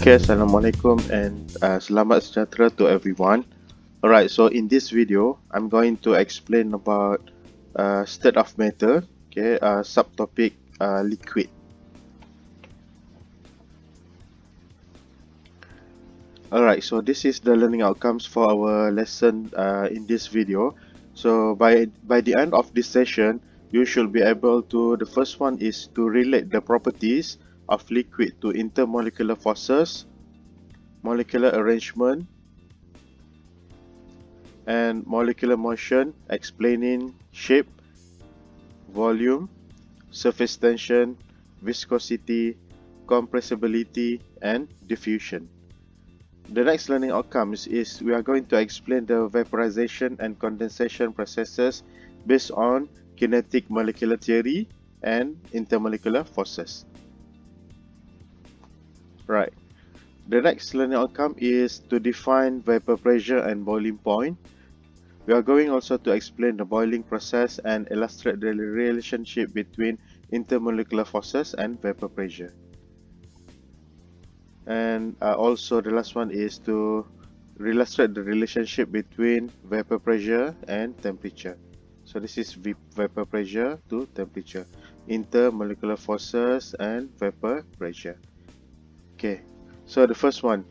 Okay, Assalamualaikum and selamat sejahtera to everyone. Alright, so in this video, I'm going to explain about state of matter, okay, subtopic liquid. Alright, so this is the learning outcomes for our lesson in this video. So by the end of this session, you should be able to, the first one is to relate the properties of liquid to intermolecular forces, molecular arrangement, and molecular motion, explaining shape, volume, surface tension, viscosity, compressibility, and diffusion. The next learning outcomes is we are going to explain the vaporization and condensation processes based on kinetic molecular theory and intermolecular forces. Right. The next learning outcome is to define vapor pressure and boiling point. We are going also to explain the boiling process and illustrate the relationship between intermolecular forces and vapor pressure. And also the last one is to illustrate the relationship between vapor pressure and temperature. So this is vapor pressure to temperature, intermolecular forces and vapor pressure. Okay, so the first one,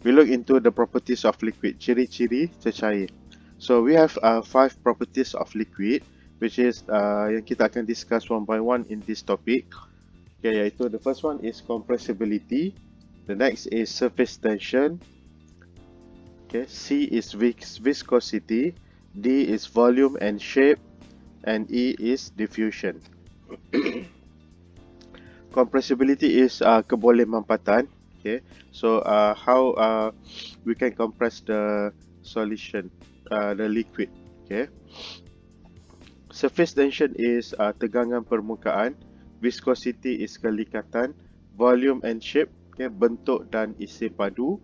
we look into the properties of liquid, ciri-ciri cecair. So we have 5 properties of liquid, which is yang kita akan discuss one by one in this topic. Okay, iaitu the first one is compressibility, the next is surface tension, okay, C is viscosity, D is volume and shape, and E is diffusion. Compressibility is kebolehmampatan. Okay, so how we can compress the solution, the liquid. Okay, surface tension is tegangan permukaan, viscosity is kelikatan, volume and shape, okay, bentuk dan isi padu,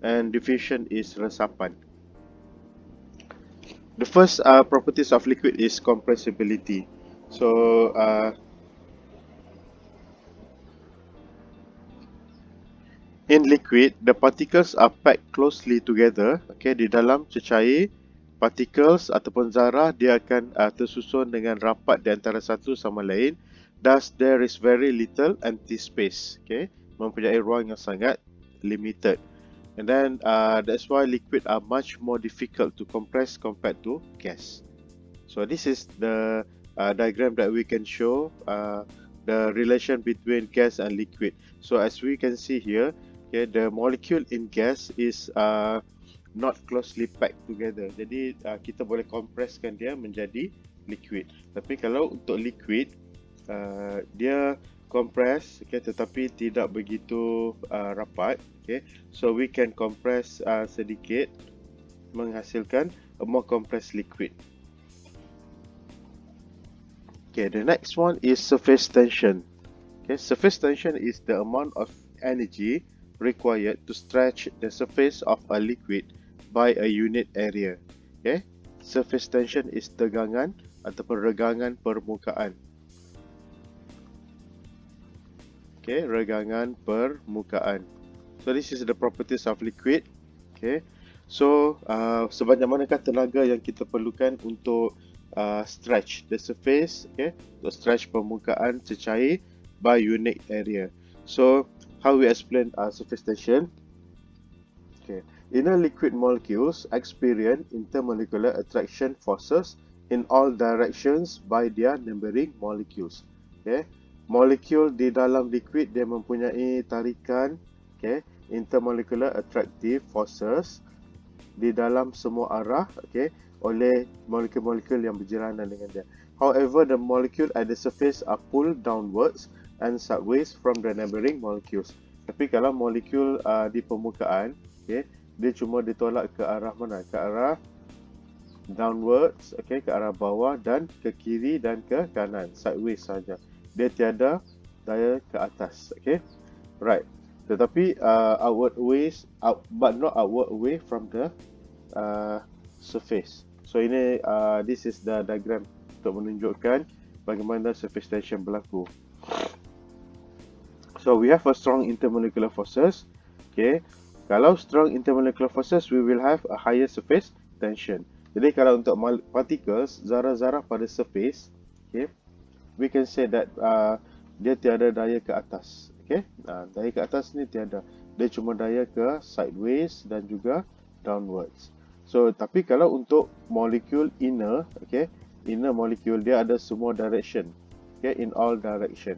and diffusion is resapan. The first properties of liquid is compressibility. So in liquid, the particles are packed closely together. Okay, di dalam cecair, particles ataupun zarah dia akan tersusun dengan rapat di antara satu sama lain. Thus, there is very little empty space. Okay, mempunyai ruang yang sangat limited. And then that's why liquid are much more difficult to compress compared to gas. So this is the diagram that we can show the relation between gas and liquid. So as we can see here, okay, the molecule in gas is not closely packed together. Jadi kita boleh compresskan dia menjadi liquid. Tapi kalau untuk liquid, dia compress, okay, tetapi tidak begitu rapat. Okay, so we can compress sedikit, menghasilkan a more compressed liquid. Okay, the next one is surface tension. Okay, surface tension is the amount of energy required to stretch the surface of a liquid by a unit area. Okay, surface tension is tegangan ataupun regangan permukaan. Okay, regangan permukaan. So this is the properties of liquid. Okay, so sebanyak manakah tenaga yang kita perlukan untuk stretch the surface, okay, to stretch permukaan cecair by unit area. So how we explain surface tension? Okay, inner liquid molecules experience intermolecular attraction forces in all directions by their neighboring molecules. Okay, molekul di dalam liquid dia mempunyai tarikan, okay, intermolecular attractive forces di dalam semua arah, okay, oleh molekul-molekul yang berjiranan dengan dia. However, the molecule at the surface are pulled downwards and sideways from the neighboring molecules. Tapi kalau molekul di permukaan, okay, dia cuma ditolak ke arah mana? Ke arah downwards, okay, ke arah bawah dan ke kiri dan ke kanan, sideways saja. Dia tiada daya ke atas, okay, right. Tetapi outward ways, but not outward away from the surface. So ini this is the diagram untuk menunjukkan bagaimana surface tension berlaku. So we have a strong intermolecular forces. Okay, kalau strong intermolecular forces, we will have a higher surface tension. Jadi kalau untuk particles, zarah-zarah pada surface, okay, we can say that dia tiada daya ke atas. Okay, daya ke atas ni tiada. Dia cuma daya ke sideways dan juga downwards. So, tapi kalau untuk molecule inner, okay, inner molecule dia ada semua direction. Okay, in all direction.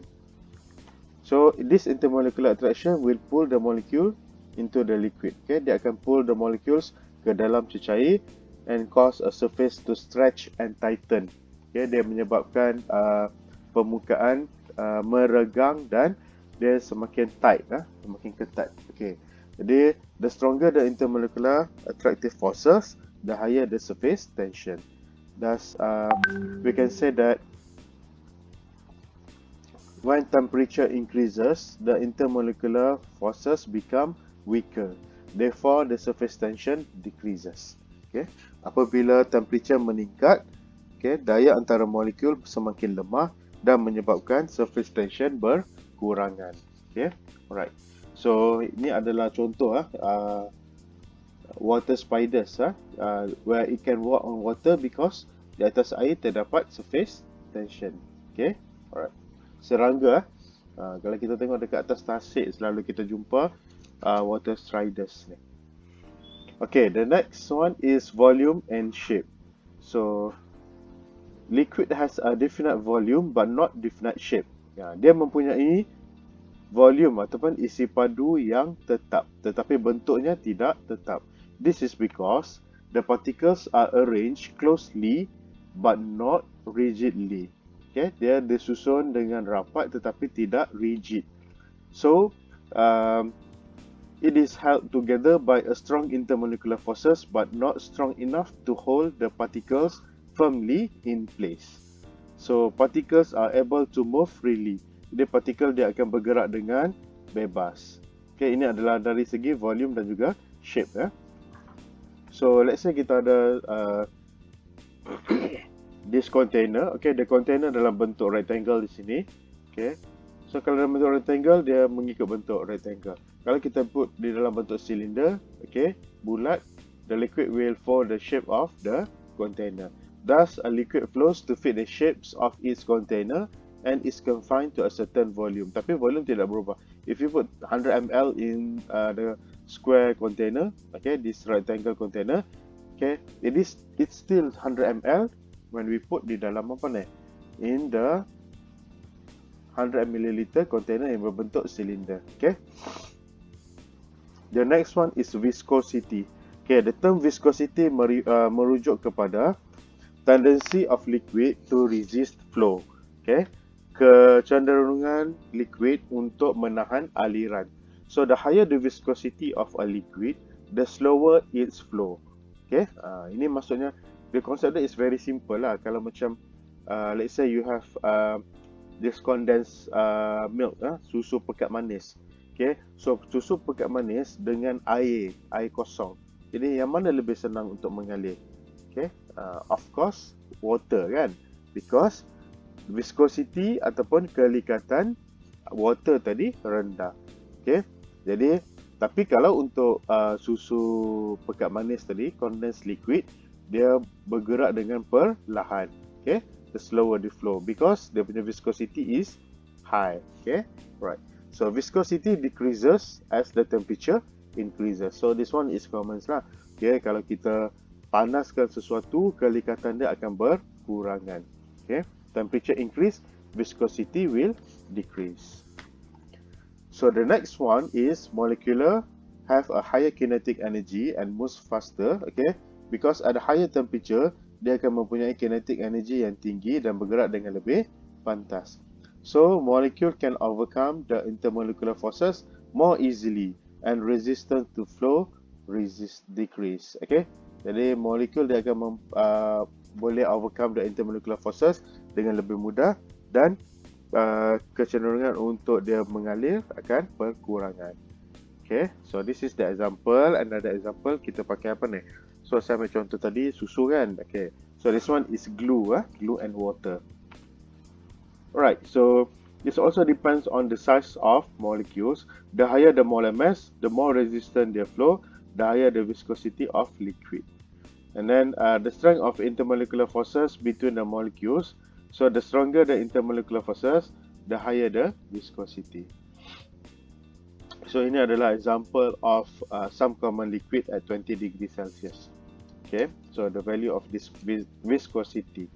So, this intermolecular attraction will pull the molecule into the liquid. Okay, dia akan pull the molecules ke dalam cecair and cause a surface to stretch and tighten. Okay, dia menyebabkan permukaan meregang dan dia semakin tight, semakin ketat. Okay, jadi the stronger the intermolecular attractive forces, the higher the surface tension. Thus, we can say that when temperature increases, the intermolecular forces become weaker. Therefore, the surface tension decreases. Okay. Apabila temperature meningkat, okay, daya antara molekul semakin lemah dan menyebabkan surface tension berkurangan. Okay. Alright. So, ini adalah contoh water spiders where it can walk on water because di atas air terdapat surface tension. Okay. Alright. Serangga, kalau kita tengok dekat atas tasik selalu kita jumpa water striders ni. Okay, the next one is volume and shape. So, liquid has a definite volume but not definite shape. Dia mempunyai volume ataupun isi padu yang tetap, tetapi bentuknya tidak tetap. This is because the particles are arranged closely but not rigidly. Okay, dia disusun dengan rapat tetapi tidak rigid. So, it is held together by a strong intermolecular forces but not strong enough to hold the particles firmly in place. So, particles are able to move freely. Jadi, partikel dia akan bergerak dengan bebas. Okay, ini adalah dari segi volume dan juga shape. So, let's say kita ada this container, okay, the container dalam bentuk rectangle di sini, okay. So kalau dalam bentuk rectangle dia mengikut bentuk rectangle. Kalau kita put di dalam bentuk cylinder, okay, bulat, the liquid will follow the shape of the container. Thus, a liquid flows to fit the shapes of its container and is confined to a certain volume. Tapi volume tidak berubah. If you put 100 ml in the square container, okay, this rectangle container, okay, it's still 100 ml. When we put di dalam apa ni? In the 100 ml container yang berbentuk silinder. Okay. The next one is viscosity. Okay, the term viscosity merujuk kepada tendency of liquid to resist flow. Okay, kecenderungan liquid untuk menahan aliran. So the higher the viscosity of a liquid, the slower its flow. Okay, ini maksudnya the concept is very simple lah. Kalau macam let's say you have this condensed milk, susu pekat manis. Okay, so susu pekat manis dengan air kosong. Jadi yang mana lebih senang untuk mengalir? Okay, of course water kan, because viscosity ataupun kelikatan water tadi rendah. Okay, jadi tapi kalau untuk susu pekat manis tadi, condensed liquid, dia bergerak dengan perlahan. Okay, the slower the flow because the viscosity is high. Okay, right. So viscosity decreases as the temperature increases. So this one is common lah. Okay, kalau kita panaskan sesuatu, kelikatan dia akan berkurangan. Okay, temperature increase, viscosity will decrease. So the next one is molecular have a higher kinetic energy and moves faster. Okay, because at a higher temperature, dia akan mempunyai kinetic energy yang tinggi dan bergerak dengan lebih pantas. So, molecule can overcome the intermolecular forces more easily and resistance to flow decrease. Okay, jadi molekul dia akan boleh overcome the intermolecular forces dengan lebih mudah dan kecenderungan untuk dia mengalir akan berkurangan. Okay, so this is the example. Another example, kita pakai apa ni? So, saya ambil contoh tadi, susu kan? Okay, so this one is glue, glue and water. Alright, so This also depends on the size of molecules. The higher the molar mass, the more resistant their flow, the higher the viscosity of liquid. And then the strength of intermolecular forces between the molecules. So the stronger the intermolecular forces, the higher the viscosity. So ini adalah example of some common liquid at 20 degrees Celsius. Okay, so the value of this viscosity.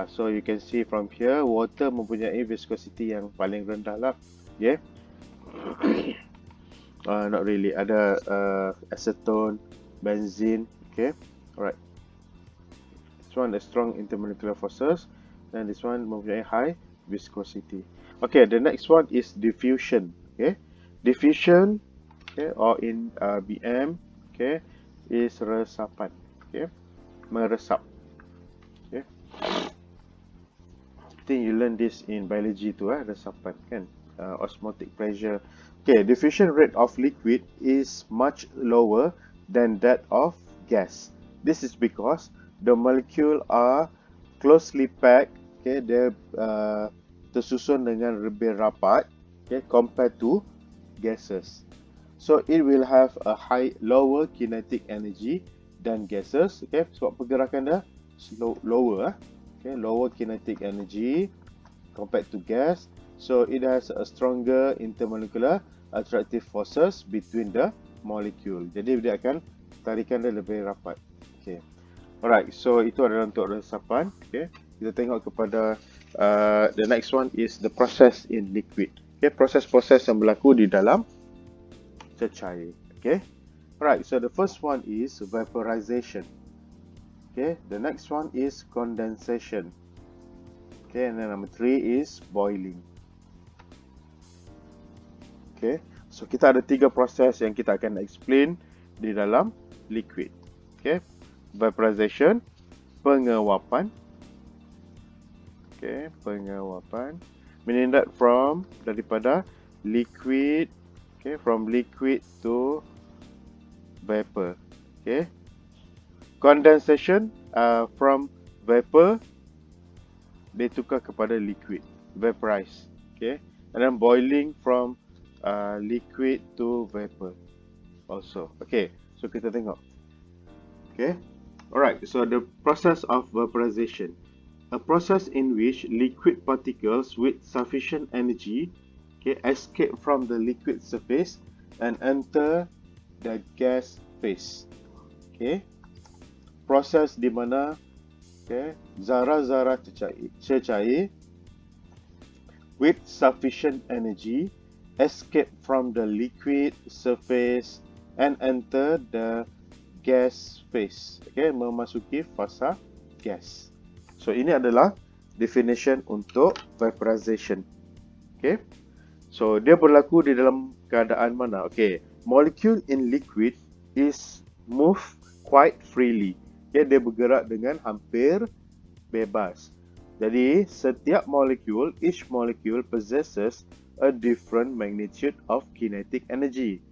So you can see from here, water mempunyai viscosity yang paling rendah lah. Okay. Not really. Ada acetone, benzene. Okay. Alright. This one the strong intermolecular forces, and this one mempunyai high viscosity. Okay. The next one is diffusion. Okay. Diffusion, okay, or in BM, okay, is resapan. Okay. Meresap. Okay. I think you learn this in biology too, resapan kan, osmotic pressure. Okay, diffusion rate of liquid is much lower than that of gas. This is because the molecule are closely packed. Okay, dia tersusun dengan lebih rapat. Okay, compared to gases. So it will have a lower kinetic energy than gases. Okay, sebab pergerakan dia lower. Okay, lower kinetic energy compared to gas. So it has a stronger intermolecular attractive forces between the molecule. Jadi dia akan tarikan dia lebih rapat. Okay. Alright, so itu adalah untuk resapan. Okay. Kita tengok kepada the next one is the process in liquid. Okay, proses-proses yang berlaku di dalam cecair. Okay. Alright, so the first one is vaporization. Okay, the next one is condensation. Okay, and then number 3 is boiling. Okay, so kita ada 3 proses yang kita akan explain di dalam liquid. Okay, vaporization, pengewapan. Okay, pengewapan, meaning that daripada liquid, okay, from liquid to vapor. Okay, condensation, from vapor dia tukar kepada liquid, vaporize. Okay, and then boiling from liquid to vapor also. Okay, so kita tengok. Okay, alright, so the process of vaporization, a process in which liquid particles with sufficient energy, okay, escape from the liquid surface and enter the gas phase. Okay, proses di mana, okay, zarah-zarah cecair with sufficient energy escape from the liquid surface and enter the gas phase. Okay, memasuki fasa gas. So ini adalah definition untuk vaporization. Okay, so dia berlaku di dalam keadaan mana? Okay, molecule in liquid is move quite freely. Okay, dia bergerak dengan hampir bebas. Jadi setiap molecule, each molecule possesses a different magnitude of kinetic energy,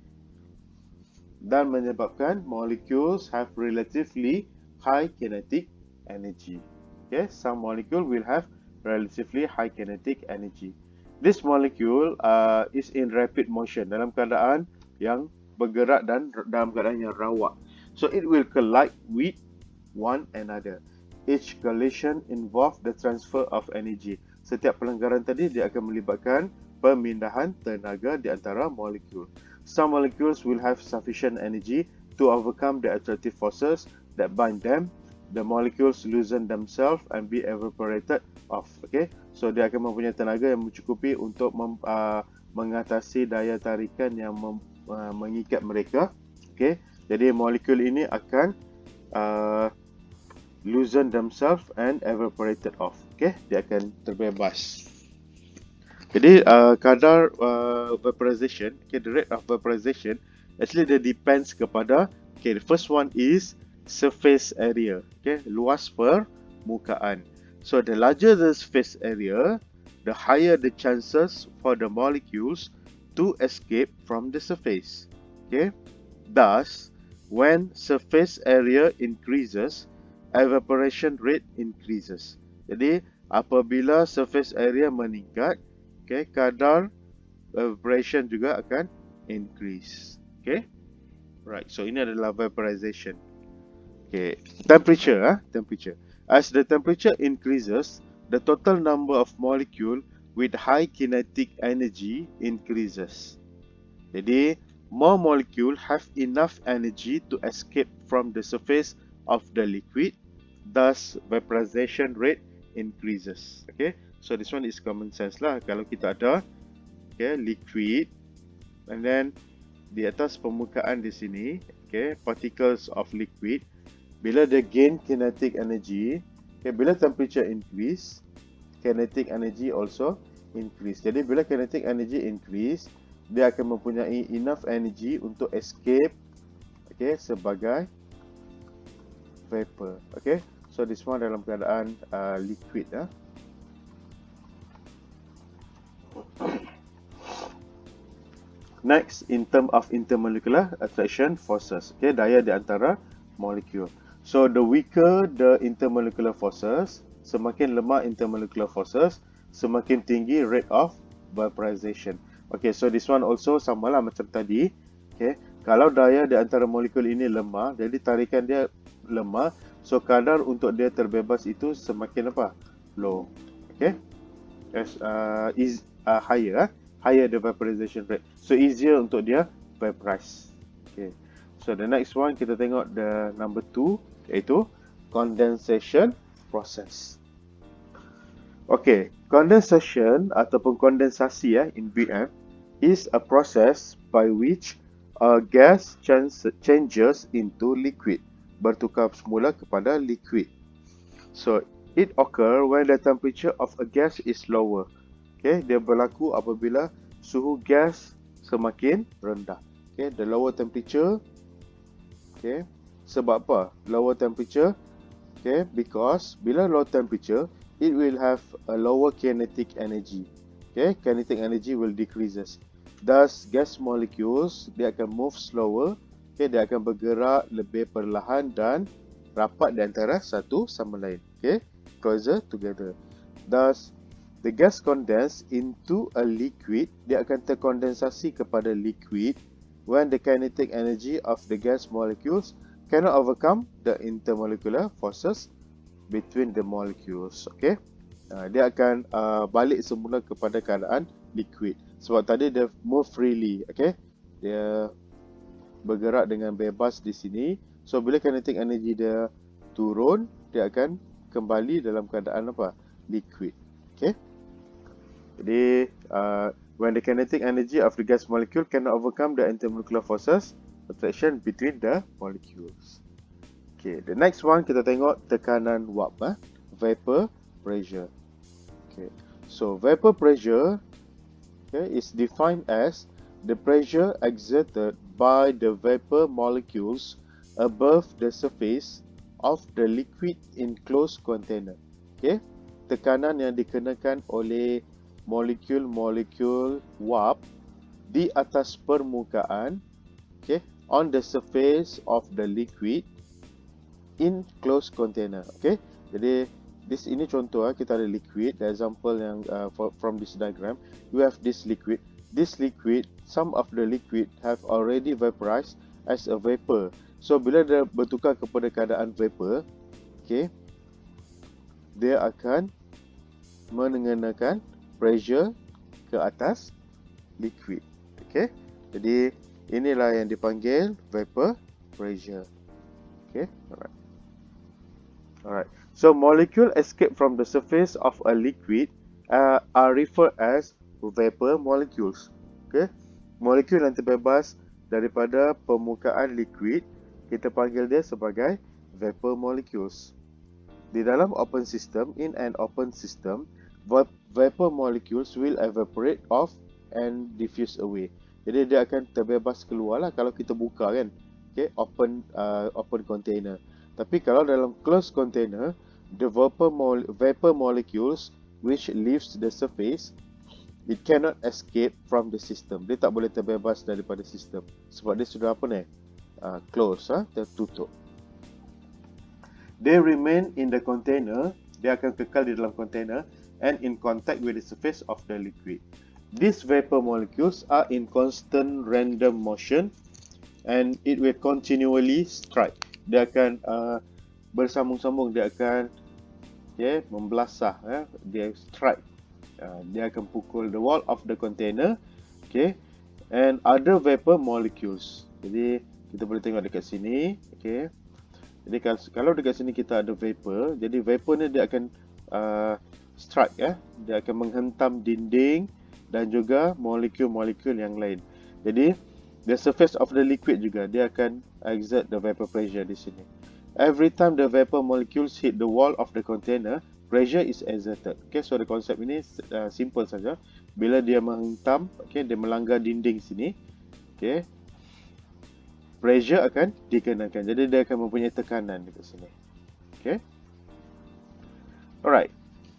dan menyebabkan molecules have relatively high kinetic energy. Okay, some molecule will have relatively high kinetic energy. This molecule is in rapid motion, dalam keadaan yang bergerak dan dalam keadaan yang rawak. So it will collide with one another. Each collision involve the transfer of energy. Setiap pelanggaran tadi dia akan melibatkan pemindahan tenaga di antara molekul. Some molecules will have sufficient energy to overcome the attractive forces that bind them. The molecules loosen themselves and be evaporated off. Okay, so dia akan mempunyai tenaga yang mencukupi untuk mengatasi daya tarikan yang mengikat mereka. Okay, jadi molekul ini akan loosen themselves and evaporated off. Okay, dia akan terbebas. Jadi kadar vaporization, okay, the rate of vaporization actually dia depends kepada, okay, the first one is surface area, okay, luas permukaan. So the larger the surface area, the higher the chances for the molecules to escape from the surface. Okay, thus when surface area increases, evaporation rate increases. Jadi apabila surface area meningkat, okay, kadar evaporation juga akan increase. Okay, right. So ini adalah vaporization. Okay, temperature. As the temperature increases, the total number of molecule with high kinetic energy increases. Jadi, more molecule have enough energy to escape from the surface of the liquid, thus vaporization rate increases. Okay, so this one is common sense lah. Kalau kita ada liquid, and then di atas permukaan di sini, particles of liquid, bila dia gain kinetic energy, bila temperature increase, kinetic energy also increase. Jadi bila kinetic energy increase, dia akan mempunyai enough energy untuk escape sebagai vapor. So this one dalam keadaan liquid. Next, in term of intermolecular attraction forces, daya di antara molekul. So the weaker the intermolecular forces, semakin lemah intermolecular forces, semakin tinggi rate of vaporization. So this one also samalah macam tadi. Kalau daya di antara molekul ini lemah, jadi tarikan dia lemah, so kadar untuk dia terbebas itu semakin low. Is higher the vaporization rate, so easier untuk dia vaporize. So the next one kita tengok the number 2, iaitu condensation process. Condensation ataupun kondensasi in BM is a process by which a gas changes into liquid, bertukar semula kepada liquid. So it occur when the temperature of a gas is lower. Dia berlaku apabila suhu gas semakin rendah. The lower temperature. Sebab apa? Lower temperature. Because bila low temperature, it will have a lower kinetic energy. Kinetic energy will decreases. Thus, gas molecules dia akan move slower. Dia akan bergerak lebih perlahan dan rapat di antara satu sama lain. Closer together. Thus, the gas condense into a liquid, dia akan terkondensasi kepada liquid when the kinetic energy of the gas molecules cannot overcome the intermolecular forces between the molecules. Dia akan balik semula kepada keadaan liquid. Sebab tadi dia move freely. Dia bergerak dengan bebas di sini. So bila kinetic energy dia turun, dia akan kembali dalam keadaan liquid. Jadi when the kinetic energy of the gas molecule cannot overcome the intermolecular forces attraction between the molecules. The next one kita tengok tekanan uap, vapor pressure. So vapor pressure is defined as the pressure exerted by the vapor molecules above the surface of the liquid in closed container. Tekanan yang dikenakan oleh molekul-molekul uap di atas permukaan, on the surface of the liquid in closed container. Jadi ini contoh, kita ada liquid. The example yang from this diagram, you have this liquid. This liquid, some of the liquid have already vaporized as a vapor. So bila dia bertukar kepada keadaan vapor, dia akan mengenakan pressure ke atas liquid. Jadi inilah yang dipanggil vapor pressure. Alright. So molecule escape from the surface of a liquid are referred as vapor molecules. Molekul yang terbebas daripada permukaan liquid, kita panggil dia sebagai vapor molecules. Di dalam open system, in an open system, vapor molecules will evaporate off and diffuse away. Jadi dia akan terbebas keluar lah kalau kita buka kan. Open container. Tapi kalau dalam closed container, the vapor molecules which leaves the surface, it cannot escape from the system. Dia tak boleh terbebas daripada sistem. Sebab dia sudah close, tertutup. They remain in the container dia akan kekal di dalam container and in contact with the surface of the liquid. These vapor molecules are in constant random motion and it will continually strike. Dia akan bersambung-sambung, dia akan membelasah, dia strike. Dia akan pukul the wall of the container, okay, and other vapor molecules. Jadi kita boleh tengok dekat sini, okay. Jadi kalau dekat sini kita ada vapor, jadi vapor ni dia akan strike, dia akan menghentam dinding dan juga molekul-molekul yang lain. Jadi the surface of the liquid juga dia akan exert the vapor pressure di sini. Every time the vapor molecules hit the wall of the container, pressure is exerted. Okay, so the konsep ini simple saja. Bila dia menghentam, okay, dia melanggar dinding sini, okay, pressure akan dikenakan. Jadi dia akan mempunyai tekanan dekat sini. Okay. Alright.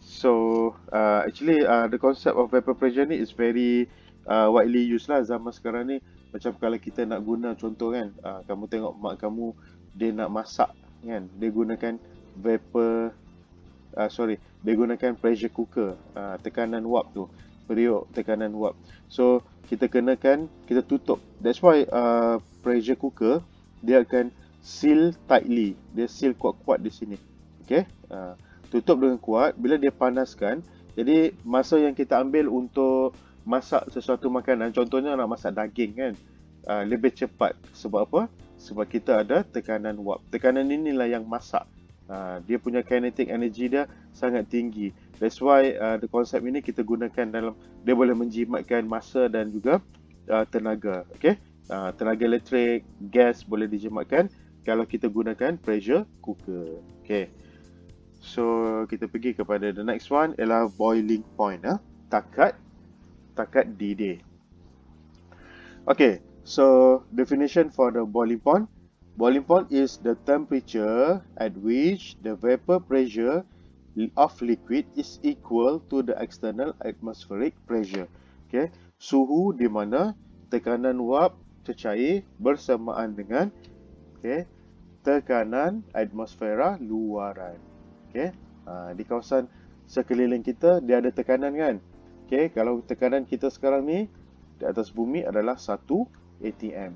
So actually the concept of vapor pressure ni is very widely used lah zaman sekarang ni. Macam kalau kita nak guna contoh kan, kamu tengok mak kamu dia nak masak kan, dia gunakan dia gunakan pressure cooker, tekanan wap tu, periuk tekanan wap. So kita tutup. That's why pressure cooker dia akan seal tightly, dia seal kuat-kuat di sini. Okay, tutup dengan kuat. Bila dia panaskan, jadi masa yang kita ambil untuk masak sesuatu makanan, contohnya nak masak daging kan, lebih cepat. Sebab apa? Sebab kita ada tekanan wap. Tekanan inilah yang masak. Dia punya kinetic energy dia sangat tinggi. That's why the konsep ini kita gunakan dalam, dia boleh menjimatkan masa dan juga tenaga. Okay? Tenaga elektrik, gas boleh dijimatkan kalau kita gunakan pressure cooker. Okay. So kita pergi kepada the next one ialah boiling point. Takat didih. Okay, so definition for the boiling point. Boiling point is the temperature at which the vapor pressure of liquid is equal to the external atmospheric pressure. Okay, suhu di mana tekanan wap cecair bersamaan dengan tekanan atmosfera luaran. Okay, di kawasan sekeliling kita dia ada tekanan kan. Okay, kalau tekanan kita sekarang ni di atas bumi adalah 1 atm.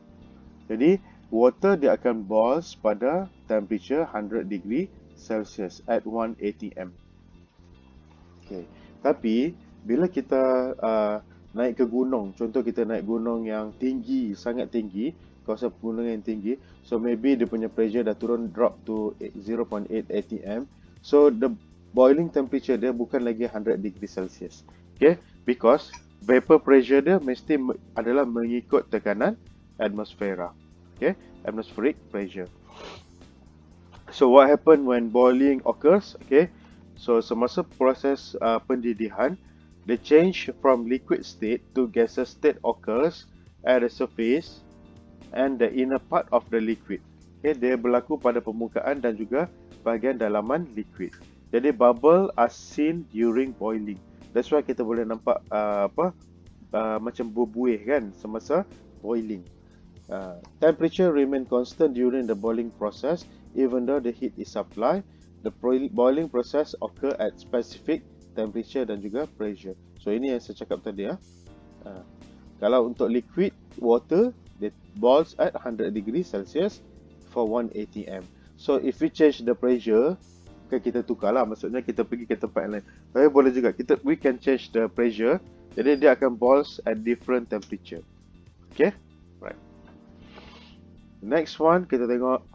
Jadi water dia akan boil pada temperature 100 degree Celsius at 1 atm. Okay, tapi bila kita naik ke gunung, contoh kita naik gunung yang tinggi, sangat tinggi, kawasan pegunungan yang tinggi, so maybe dia punya pressure dah turun, drop to 0.8 atm. So the boiling temperature dia bukan lagi 100 degree Celsius. Okay, because vapor pressure dia mesti adalah mengikut tekanan atmosfera. Okay, atmospheric pressure. So what happen when boiling occurs? Okay, so semasa proses pendidihan, the change from liquid state to gaseous state occurs at the surface and the inner part of the liquid. Okay, dia berlaku pada permukaan dan juga bahagian dalaman liquid. Jadi bubble are seen during boiling. That's why kita boleh nampak macam berbuih kan semasa boiling. Temperature remain constant during the boiling process even though the heat is supplied. The boiling process occur at specific temperature dan juga pressure. So ini yang saya cakap tadi. Kalau untuk liquid water, it boils at 100 degree Celsius for 1 atm. So if we change the pressure, kan kita tukar lah, maksudnya kita pergi ke tempat lain. Tapi boleh juga we can change the pressure. Jadi dia akan boils at different temperature. Okay, right. Next one kita tengok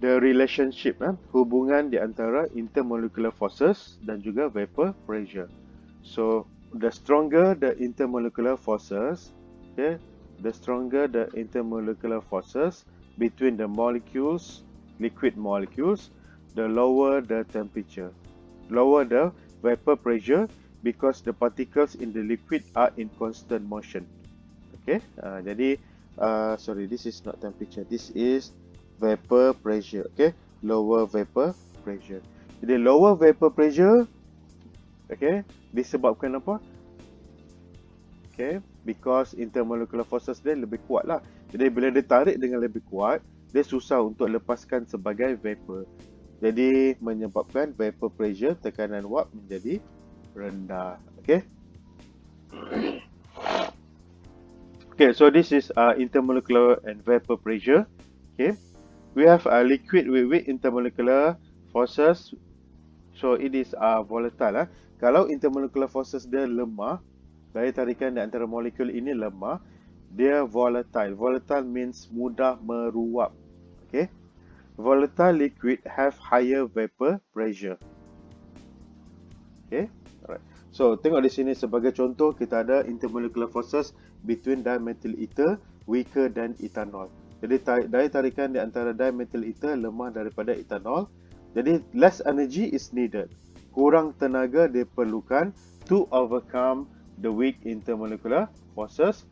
the relationship, hubungan di antara intermolecular forces dan juga vapor pressure. So the stronger the intermolecular forces, okay, the stronger the intermolecular forces between the molecules, liquid molecules, the lower the temperature, lower the vapor pressure because the particles in the liquid are in constant motion. Okay, jadi sorry, this is not temperature, this is vapor pressure. Okay, lower vapor pressure. Jadi lower vapor pressure, okay, disebabkan apa? Okay, because intermolecular forces dia lebih kuat lah. Jadi bila dia tarik dengan lebih kuat, dia susah untuk lepaskan sebagai vapor. Jadi menyebabkan vapor pressure, tekanan wap menjadi rendah. Okay. Okay, so this is intermolecular and vapor pressure. Okay, we have a liquid with weak intermolecular forces. So it is volatile. Kalau intermolecular forces dia lemah, daya tarikan di antara molekul ini lemah, dia volatile. Volatile means mudah meruap. Okay, volatile liquid have higher vapor pressure. Okay, alright. So tengok di sini sebagai contoh kita ada intermolecular forces between dimethyl ether weaker than ethanol. Jadi daya tarikan di antara dimethyl ether lemah daripada ethanol. Jadi less energy is needed. Kurang tenaga diperlukan to overcome the weak intermolecular forces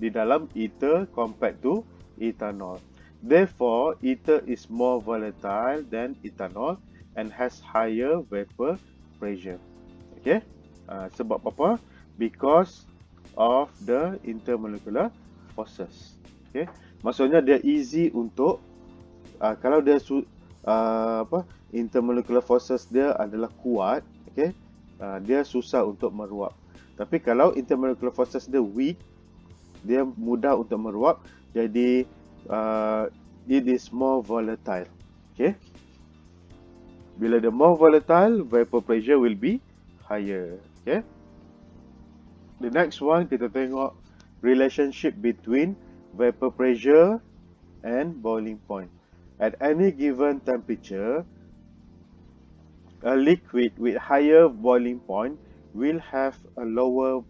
di dalam ether compared to ethanol. Therefore, ether is more volatile than ethanol and has higher vapor pressure. Okay, sebab apa? Because of the intermolecular forces. Okay, maksudnya dia easy untuk kalau dia intermolecular forces dia adalah kuat, okay, dia susah untuk meruap. Tapi kalau intermolecular forces dia weak, dia mudah untuk meruap. Jadi it is more volatile. Okay, bila dia more volatile, vapor pressure will be higher. Okay. The next one kita tengok relationship between vapor pressure and boiling point. At any given temperature, a liquid with higher boiling point will have a lower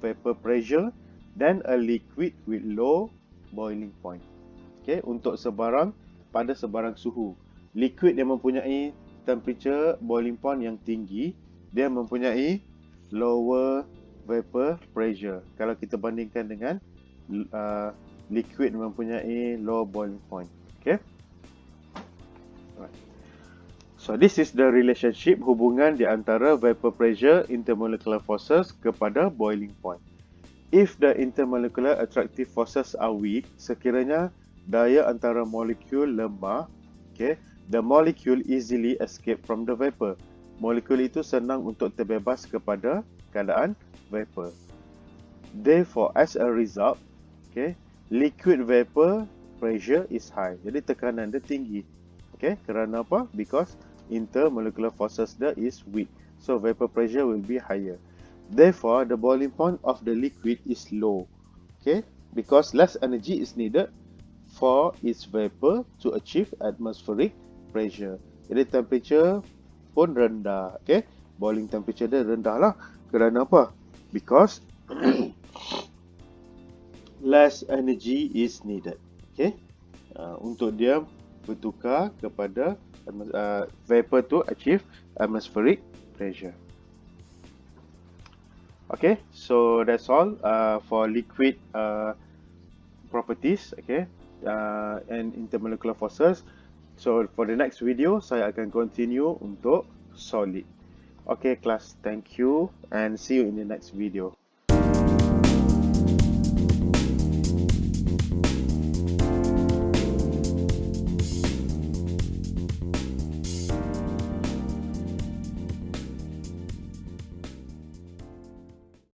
vapor pressure than a liquid with low boiling point. Okay, untuk pada sebarang suhu, liquid yang mempunyai temperature boiling point yang tinggi, dia mempunyai lower vapor pressure kalau kita bandingkan dengan liquid yang mempunyai low boiling point. Okay. Right. So this is the relationship, hubungan di antara vapor pressure, intermolecular forces kepada boiling point. If the intermolecular attractive forces are weak, sekiranya daya antara molekul lemah, okay, the molecule easily escape from the vapor. Molekul itu senang untuk terbebas kepada keadaan vapor. Therefore, as a result, okay, liquid vapor pressure is high. Jadi tekanan dia tinggi. Okay, kerana apa? Because intermolecular forces there is weak. So vapor pressure will be higher. Therefore, the boiling point of the liquid is low. Okay, because less energy is needed for its vapor to achieve atmospheric pressure. Jadi temperature pun rendah. Okay, boiling temperature dia rendah lah. Kerana apa? Because less energy is needed. Okay, untuk dia bertukar kepada vapor to achieve atmospheric pressure. Okay, so that's all for liquid properties, okay, and intermolecular forces. So for the next video, saya akan continue untuk solid. Okay, class, thank you and see you in the next video.